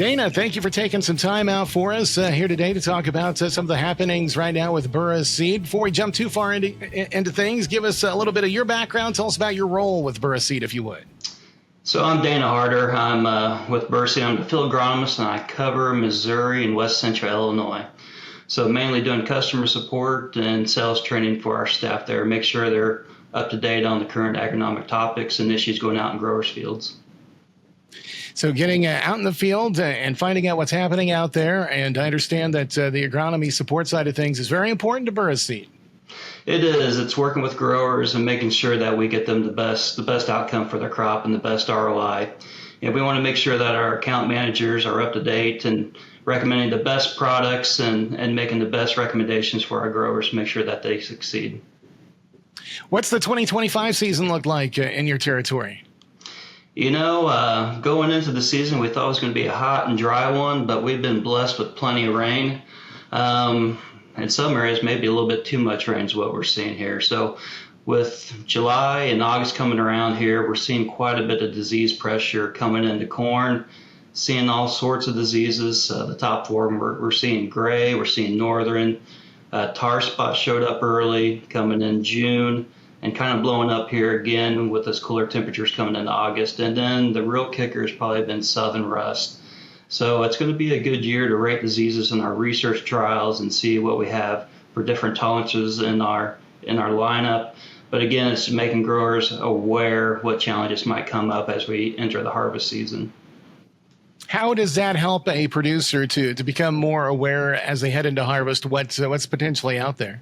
Dana, thank you for taking some time out for us here today to talk about some of the happenings right now with Burrus Seed. Before we jump too far into things, give us a little bit of your background. Tell us about your role with Burrus Seed, if you would. So I'm Dana Harder. I'm with Burrus Seed. I'm the field agronomist, and I cover Missouri and West Central Illinois. So mainly doing customer support and sales training for our staff there, make sure they're up to date on the current agronomic topics and issues going out in growers' fields. So getting out in the field and finding out what's happening out there. And I understand that the agronomy support side of things is very important to Burrus Seed. It is. It's working with growers and making sure that we get them the best outcome for their crop and the best ROI. And we want to make sure that our account managers are up to date and recommending the best products and making the best recommendations for our growers to make sure that they succeed. What's the 2025 season look like in your territory? Going into the season, we thought it was going to be a hot and dry one, but we've been blessed with plenty of rain. In some areas, maybe a little bit too much rain is what we're seeing here. So with July and August coming around here, we're seeing quite a bit of disease pressure coming into corn, seeing all sorts of diseases. The top four, we're seeing gray, we're seeing northern. Tar spot showed up early, coming in June, and kind of blowing up here again with those cooler temperatures coming into August. And then the real kicker has probably been southern rust. So it's going to be a good year to rate diseases in our research trials and see what we have for different tolerances in our lineup. But again, it's making growers aware what challenges might come up as we enter the harvest season. How does that help a producer to become more aware as they head into harvest what's potentially out there?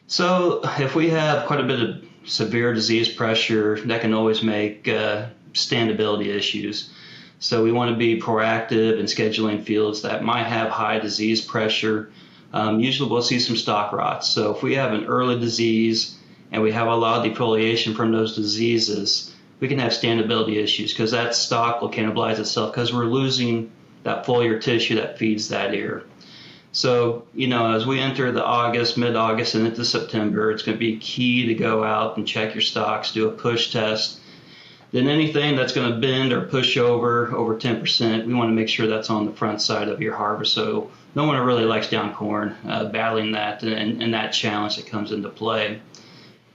So if we have quite a bit of severe disease pressure, that can always make standability issues. So we want to be proactive in scheduling fields that might have high disease pressure. Usually we'll see some stalk rots. So if we have an early disease and we have a lot of defoliation from those diseases, we can have standability issues because that stalk will cannibalize itself because we're losing that foliar tissue that feeds that ear. So, as we enter the mid-August and into September, it's going to be key to go out and check your stocks, do a push test. Then anything that's going to bend or push over 10%, we want to make sure that's on the front side of your harvest. So no one really likes down corn, battling that and that challenge that comes into play.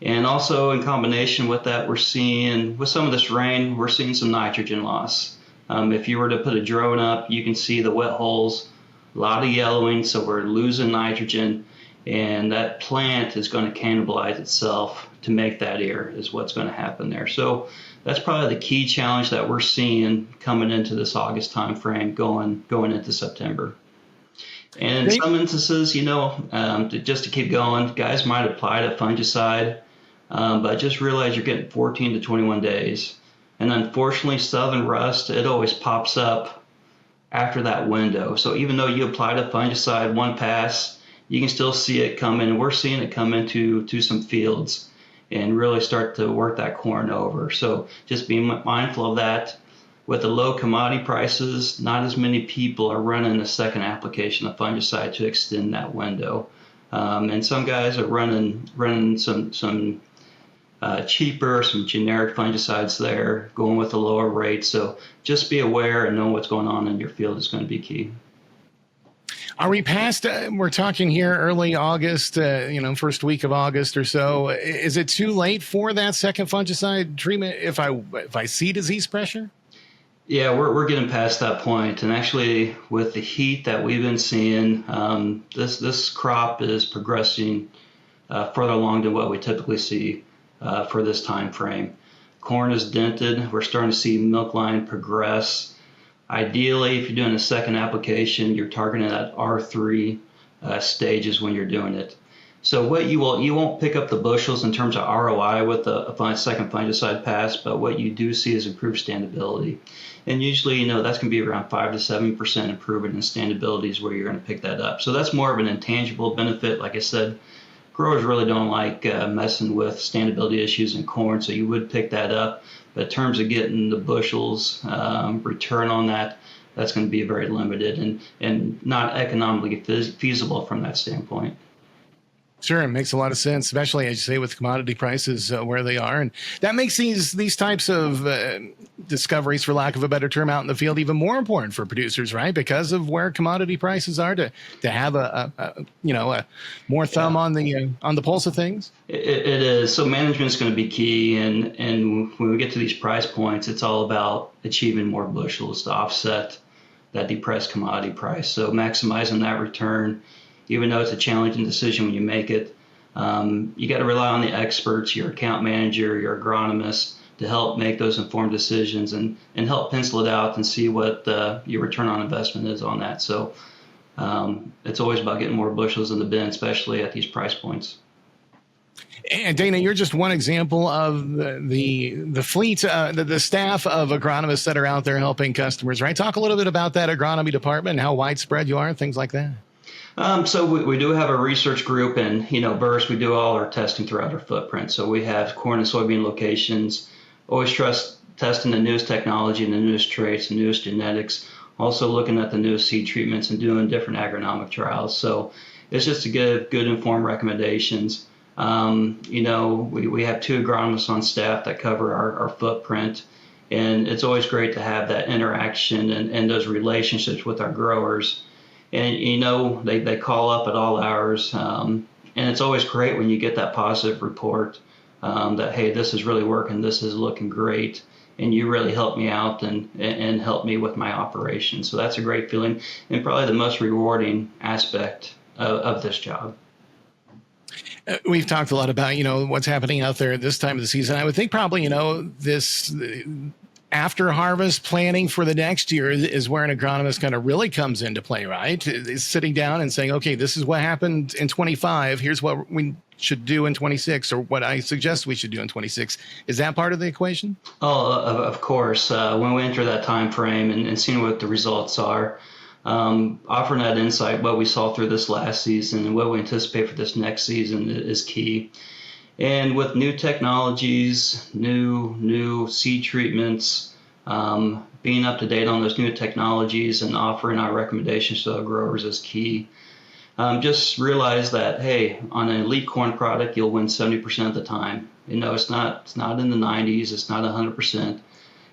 And also in combination with that, we're seeing, with some of this rain, we're seeing some nitrogen loss. If you were to put a drone up, you can see the wet holes. A lot of yellowing, so we're losing nitrogen, and that plant is going to cannibalize itself to make that ear is what's going to happen there. So that's probably the key challenge that we're seeing coming into this August time frame, going into September. And in some instances, just to keep going, guys might apply to fungicide, but just realize you're getting 14 to 21 days. And unfortunately, southern rust, it always pops up after that window. So even though you applied a fungicide one pass, you can still see it come in. And we're seeing it come into some fields and really start to work that corn over. So just be mindful of that. With the low commodity prices, not as many people are running a second application of fungicide to extend that window. And some guys are running some cheaper, some generic fungicides there, going with a lower rate. So just be aware and know what's going on in your field is going to be key. Are we past, we're talking here early August, first week of August or so. Is it too late for that second fungicide treatment if I see disease pressure? Yeah, we're getting past that point. And actually with the heat that we've been seeing, this crop is progressing further along than what we typically see for this time frame. Corn is dented. We're starting to see milk line progress. Ideally, if you're doing a second application, you're targeting at R3 stages when you're doing it. So what you won't pick up the bushels in terms of ROI with a second fungicide pass, but what you do see is improved standability. And usually, that's going to be around 5 to 7% improvement in standability is where you're going to pick that up. So that's more of an intangible benefit. Like I said, growers really don't like messing with standability issues in corn, so you would pick that up. But in terms of getting the bushels return on that, that's going to be very limited and not economically feasible from that standpoint. Sure, it makes a lot of sense, especially as you say with commodity prices where they are, and that makes these types of discoveries, for lack of a better term, out in the field even more important for producers, right? Because of where commodity prices are, to have a more thumb Yeah. on the pulse of things. It is. So management is going to be key, and when we get to these price points, it's all about achieving more bushels to offset that depressed commodity price. So maximizing that return, even though it's a challenging decision when you make it, you got to rely on the experts, your account manager, your agronomist, to help make those informed decisions and help pencil it out and see what your return on investment is on that. So it's always about getting more bushels in the bin, especially at these price points. And Dana, you're just one example of the fleet, the staff of agronomists that are out there helping customers, right? Talk a little bit about that agronomy department and how widespread you are, things like that. So we do have a research group, and Burrus, we do all our testing throughout our footprint. So we have corn and soybean locations. Always testing the newest technology and the newest traits, the newest genetics. Also looking at the newest seed treatments and doing different agronomic trials. So it's just to give good informed recommendations. We have 2 agronomists on staff that cover our footprint, and it's always great to have that interaction and those relationships with our growers. And they call up at all hours, and it's always great when you get that positive report that, hey, this is really working, this is looking great, and you really helped me out and helped me with my operation. So that's a great feeling, and probably the most rewarding aspect of this job. We've talked a lot about, what's happening out there at this time of the season. I would think probably, this after harvest planning for the next year is where an agronomist kind of really comes into play, right? Is sitting down and saying, okay, this is what happened in 25. Here's what we should do in 26, or what I suggest we should do in 26. Is that part of the equation? Oh, of course. When we enter that time frame and seeing what the results are, offering that insight, what we saw through this last season and what we anticipate for this next season is key. And with new technologies, new seed treatments, being up to date on those new technologies and offering our recommendations to our growers is key. Just realize that, hey, on an elite corn product, you'll win 70% of the time. It's not in the 90s, it's not 100%.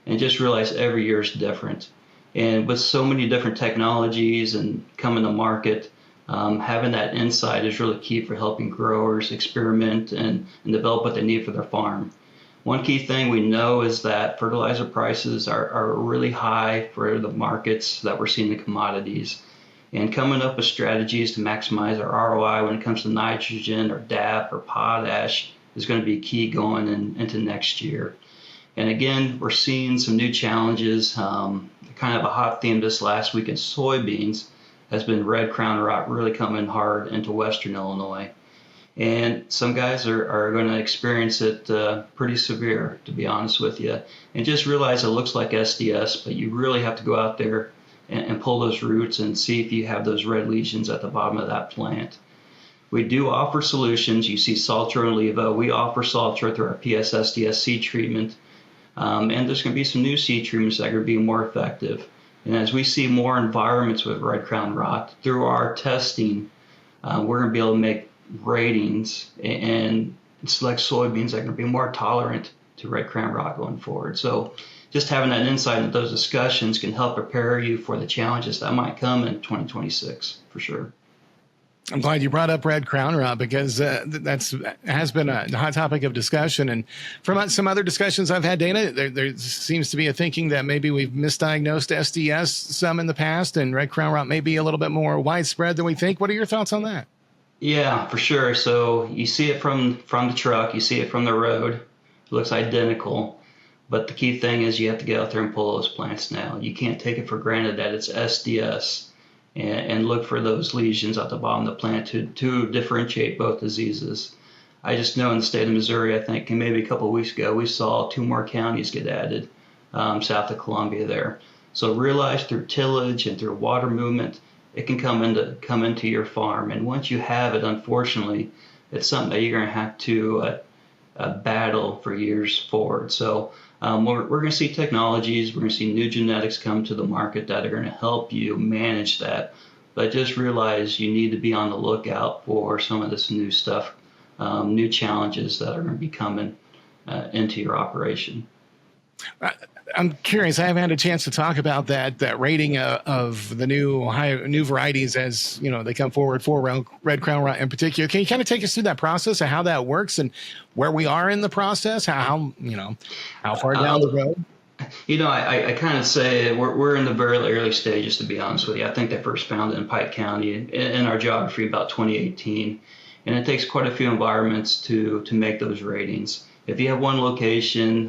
And just realize every year is different. And with so many different technologies and coming to market, having that insight is really key for helping growers experiment and develop what they need for their farm. One key thing we know is that fertilizer prices are really high for the markets that we're seeing in commodities. And coming up with strategies to maximize our ROI when it comes to nitrogen or DAP or potash is going to be key going into next year. And again, we're seeing some new challenges. Kind of a hot theme this last week in soybeans has been red crown rot really coming hard into Western Illinois. And some guys are going to experience it pretty severe, to be honest with you. And just realize it looks like SDS, but you really have to go out there and pull those roots and see if you have those red lesions at the bottom of that plant. We do offer solutions. You see Saltro and Levo. We offer Saltro through our PSSDS seed treatment. And there's going to be some new seed treatments that are going to be more effective. And as we see more environments with red crown rot, through our testing, we're going to be able to make ratings and select soybeans that are going to be more tolerant to red crown rot going forward. So just having that insight into those discussions can help prepare you for the challenges that might come in 2026, for sure. I'm glad you brought up red crown rot because has been a hot topic of discussion. And from some other discussions I've had, Dana, there seems to be a thinking that maybe we've misdiagnosed SDS some in the past, and red crown rot may be a little bit more widespread than we think. What are your thoughts on that? Yeah, for sure. So you see it from the truck, you see it from the road. It looks identical. But the key thing is you have to get out there and pull those plants now. You can't take it for granted that it's SDS. And look for those lesions at the bottom of the plant to differentiate both diseases. I just know in the state of Missouri, I think maybe a couple of weeks ago, we saw 2 more counties get added south of Columbia there. So realize through tillage and through water movement, it can come into your farm. And once you have it, unfortunately, it's something that you're going to have to battle for years forward. So we're going to see technologies, we're going to see new genetics come to the market that are going to help you manage that. but just realize you need to be on the lookout for some of this new stuff, new challenges that are going to be coming into your operation. I'm curious. I haven't had a chance to talk about that rating of the new varieties as they come forward for Red Crown Rye in particular. Can you kind of take us through that process of how that works and where we are in the process? How far down the road? I kind of say we're in the very early stages, to be honest with you. I think they first found it in Pike County in our geography about 2018, and it takes quite a few environments to make those ratings. If you have one location,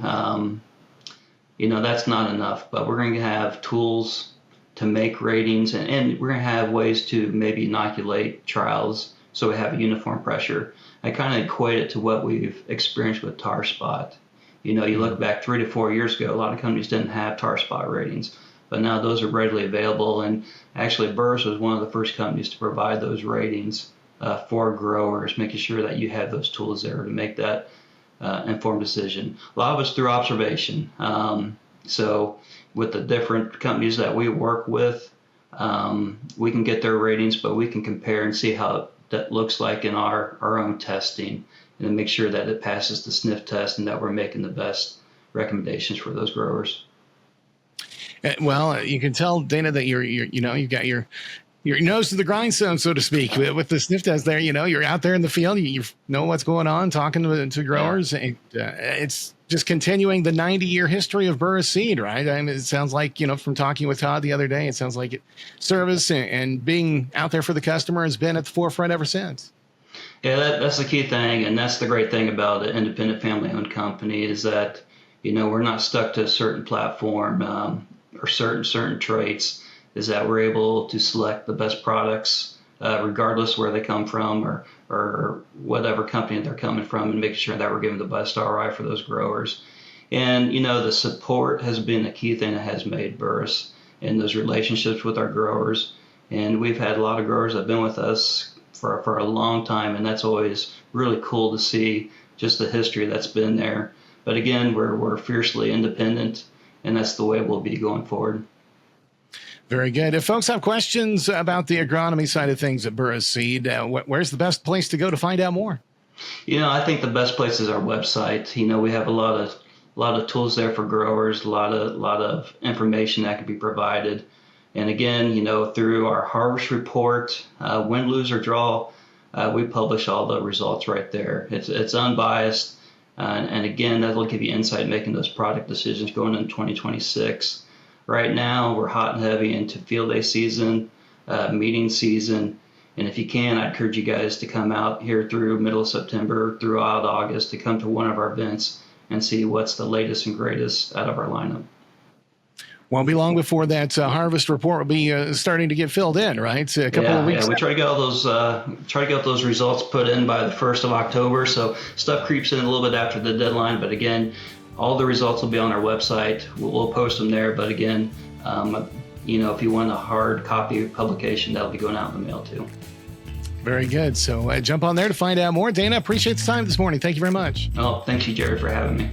that's not enough, but we're going to have tools to make ratings, and we're going to have ways to maybe inoculate trials so we have a uniform pressure. I kind of equate it to what we've experienced with tar spot. You look back 3 to 4 years ago, a lot of companies didn't have tar spot ratings, but now those are readily available, and actually Burrus was one of the first companies to provide those ratings for growers, making sure that you have those tools there to make that informed decision. A lot of it's through observation. So with the different companies that we work with, we can get their ratings, but we can compare and see how that looks like in our own testing, and then make sure that it passes the sniff test and that we're making the best recommendations for those growers. Well, you can tell, Dana, that you've got your nose to the grindstone, so to speak, with the sniff test there. You're out there in the field, you know what's going on, talking to growers. Yeah. And, it's just continuing the 90-year history of Burrus seed, right? I mean, it sounds like, from talking with Todd the other day, it sounds like service and being out there for the customer has been at the forefront ever since. Yeah, that's the key thing, and that's the great thing about an independent family-owned company is that, we're not stuck to a certain platform or certain traits. Is that we're able to select the best products regardless where they come from or whatever company they're coming from, and making sure that we're giving the best ROI for those growers. And, the support has been a key thing that has made Burrus, and those relationships with our growers. And we've had a lot of growers that have been with us for a long time, and that's always really cool to see just the history that's been there. But again, we're fiercely independent, and that's the way we'll be going forward. Very good. If folks have questions about the agronomy side of things at Burrus Seed, where's the best place to go to find out more? I think the best place is our website. We have a lot of tools there for growers, a lot of information that can be provided. And again, through our harvest report, win, lose, or draw, we publish all the results right there. It's unbiased. And again, that'll give you insight in making those product decisions going into 2026. Right now, we're hot and heavy into field day season, meeting season. And if you can, I'd encourage you guys to come out here through middle of September, throughout August, to come to one of our events and see what's the latest and greatest out of our lineup. Won't be long before that harvest report will be starting to get filled in, right? A couple of weeks. Yeah, we try to get all those results put in by the 1st of October. So stuff creeps in a little bit after the deadline, but again, all the results will be on our website. We'll post them there. But again, if you want a hard copy publication, that'll be going out in the mail too. Very good. So jump on there to find out more. Dana, appreciate the time this morning. Thank you very much. Oh, thank you, Jerry, for having me.